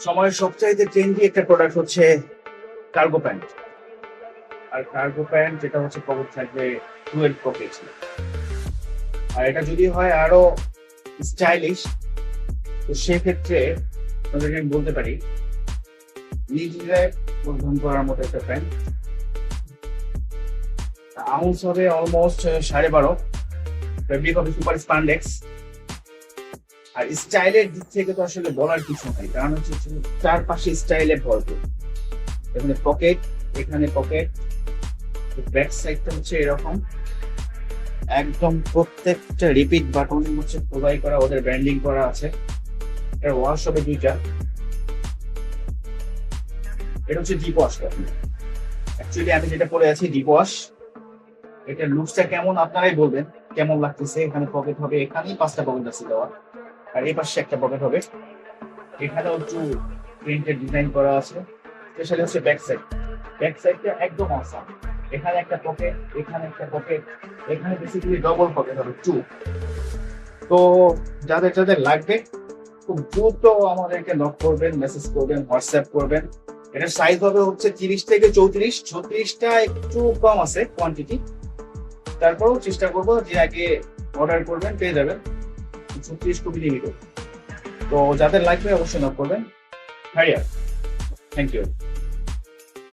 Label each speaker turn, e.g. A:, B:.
A: সময়ের সবচাইতে ট্রেন্ডি একটা প্রোডাক্ট হচ্ছে কার্গো প্যান্ট। আর কার্গো প্যান্ট যেটা হচ্ছে পকেট থাকবে 12 পকেট। আর এটা যদি হয় আরো স্টাইলিশ, তো সেক্ষেত্রে আপনাদেরকে আমি বলতে পারি নির্দ্বিধায় পরিধান করার মতো একটা প্যান্ট। আউন্স হবে অলমোস্ট 12.5, ফেব্রিক হবে সুপার স্পান্ডেক্স। আর স্টাইলের দিক থেকে তো আসলে বলার কিছু নাই, কারণ হচ্ছে চারপাশে স্টাইলে ভরপুর। এখানে পকেট, এখানে পকেট, ব্যাক সাইডটা হচ্ছে এরকম একদম প্রত্যেকটা রিপিট বাটনে হচ্ছে খোদাই করা, ওদের ব্র্যান্ডিং করা আছে। এর ওয়াশ হবে দুইটা। এটা হচ্ছে ডিপ ওয়াশ। অ্যাকচুয়ালি আমি যেটা পরে আছি ডিপ ওয়াশ। এটা লুকসটা কেমন আপনারাই বলবেন কেমন লাগতেছে। এখানে পকেট হবে, এখানেই 5টা পকেট আছে দেওয়া, আর এই পাশে একটা পকেট হবে। এখানেও একটু প্রিন্টেড ডিজাইন করা আছে। স্পেশালি হচ্ছে ব্যাক সাইড, ব্যাক সাইডটা একদম অসাম। এখানে একটা পকেট, এখানে একটা পকেট, এখানে বেসিক্যালি ডবল পকেট হবে 2। তো যাদের যাদের লাগবে খুব দ্রুত আমাদেরকে নক করবেন, মেসেজ করবেন, হোয়াটসঅ্যাপ করবেন। এটার সাইজ হবে হচ্ছে 30 থেকে 34। 36টা একটু কম আছে কোয়ান্টিটি, তারপরেও চেষ্টা করবো যে আগে অর্ডার করবেন পেয়ে যাবেন। 36 খুবই লিমিটেড। তো যাদের লাগবে অবশ্যই নক করবেন। হারিয়া, থ্যাংক ইউ।